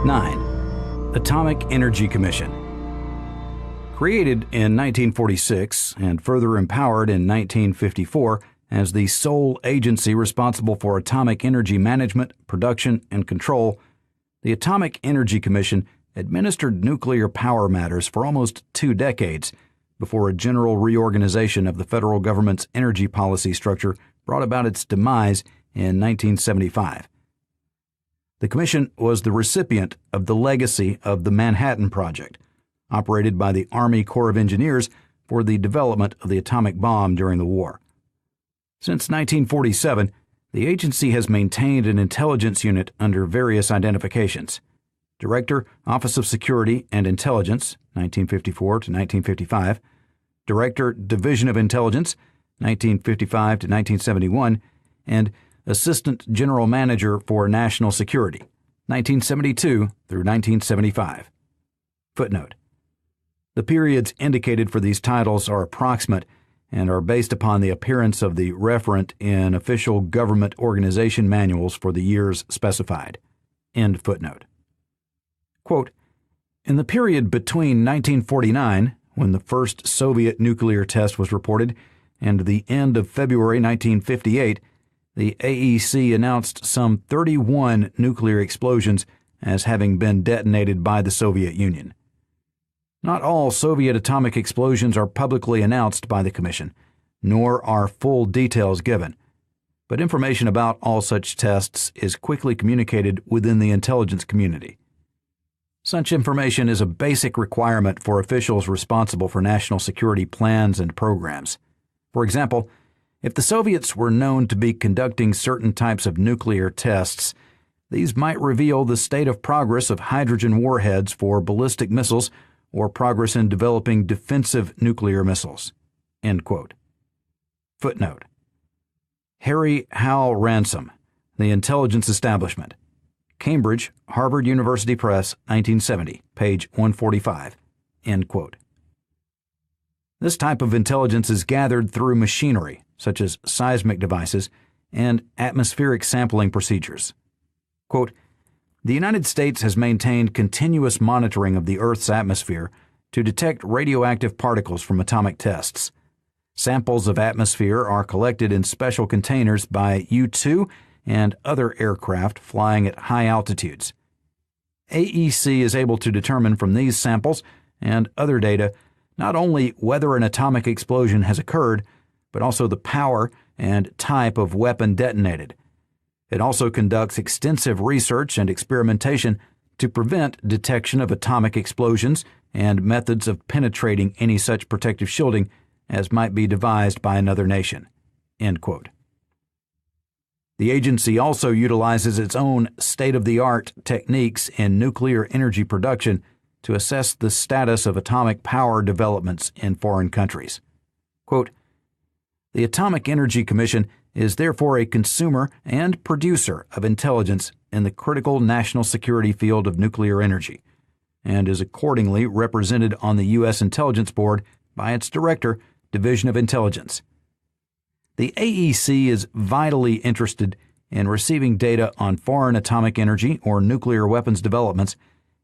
9. Atomic Energy Commission. Created in 1946 and further empowered in 1954 as the sole agency responsible for atomic energy management, production, and control, the Atomic Energy Commission administered nuclear power matters for almost 2 decades before a general reorganization of the federal government's energy policy structure brought about its demise in 1975. The Commission was the recipient of the legacy of the Manhattan Project, operated by the Army Corps of Engineers for the development of the atomic bomb during the war. Since 1947, the agency has maintained an intelligence unit under various identifications: Director, Office of Security and Intelligence, 1954 to 1955, Director, Division of Intelligence, 1955 to 1971, and Assistant General Manager for National Security, 1972 through 1975. Footnote: the periods indicated for these titles are approximate and are based upon the appearance of the referent in official government organization manuals for the years specified. End footnote. Quote, in the period between 1949, when the first Soviet nuclear test was reported, and the end of February 1958, the AEC announced some 31 nuclear explosions as having been detonated by the Soviet Union. Not all Soviet atomic explosions are publicly announced by the Commission, nor are full details given, but information about all such tests is quickly communicated within the intelligence community. Such information is a basic requirement for officials responsible for national security plans and programs. For example, if the Soviets were known to be conducting certain types of nuclear tests, these might reveal the state of progress of hydrogen warheads for ballistic missiles or progress in developing defensive nuclear missiles. End quote. Footnote: Harry Howell Ransom, The Intelligence Establishment. Cambridge, Harvard University Press, 1970, page 145. End quote. This type of intelligence is gathered through machinery, such as seismic devices, and atmospheric sampling procedures. Quote, the United States has maintained continuous monitoring of the Earth's atmosphere to detect radioactive particles from atomic tests. Samples of atmosphere are collected in special containers by U-2 and other aircraft flying at high altitudes. AEC is able to determine from these samples and other data not only whether an atomic explosion has occurred, but also the power and type of weapon detonated. It also conducts extensive research and experimentation to prevent detection of atomic explosions and methods of penetrating any such protective shielding as might be devised by another nation. End quote. The agency also utilizes its own state-of-the-art techniques in nuclear energy production to assess the status of atomic power developments in foreign countries. Quote, the Atomic Energy Commission is therefore a consumer and producer of intelligence in the critical national security field of nuclear energy, and is accordingly represented on the U.S. Intelligence Board by its Director, Division of Intelligence. The AEC is vitally interested in receiving data on foreign atomic energy or nuclear weapons developments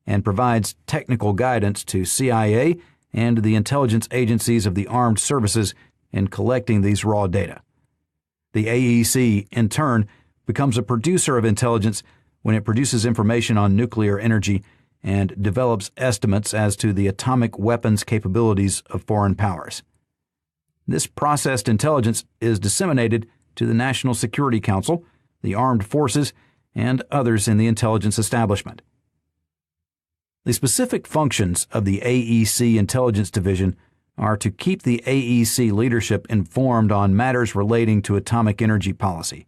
and provides technical guidance to CIA and the intelligence agencies of the armed services in collecting these raw data. The AEC, in turn, becomes a producer of intelligence when it produces information on nuclear energy and develops estimates as to the atomic weapons capabilities of foreign powers. This processed intelligence is disseminated to the National Security Council, the armed forces, and others in the intelligence establishment. The specific functions of the AEC Intelligence Division are to keep the AEC leadership informed on matters relating to atomic energy policy.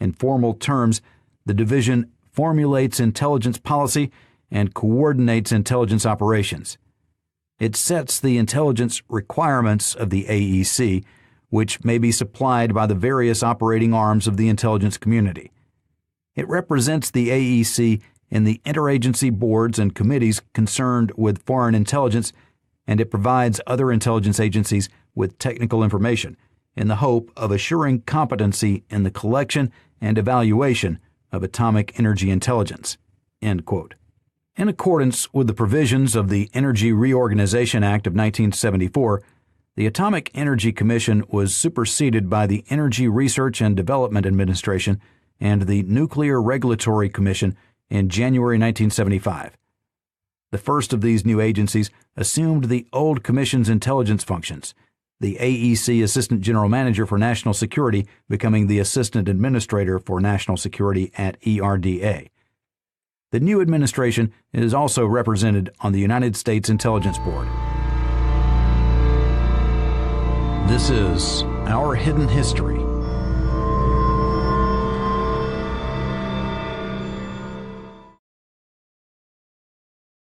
In formal terms, the division formulates intelligence policy and coordinates intelligence operations. It sets the intelligence requirements of the AEC, which may be supplied by the various operating arms of the intelligence community. It represents the AEC in the interagency boards and committees concerned with foreign intelligence, and it provides other intelligence agencies with technical information in the hope of assuring competency in the collection and evaluation of atomic energy intelligence. End quote. In accordance with the provisions of the Energy Reorganization Act of 1974, the Atomic Energy Commission was superseded by the Energy Research and Development Administration and the Nuclear Regulatory Commission in January 1975. The first of these new agencies assumed the old Commission's intelligence functions, the AEC Assistant General Manager for National Security becoming the Assistant Administrator for National Security at ERDA. The new administration is also represented on the United States Intelligence Board. This is Our Hidden History.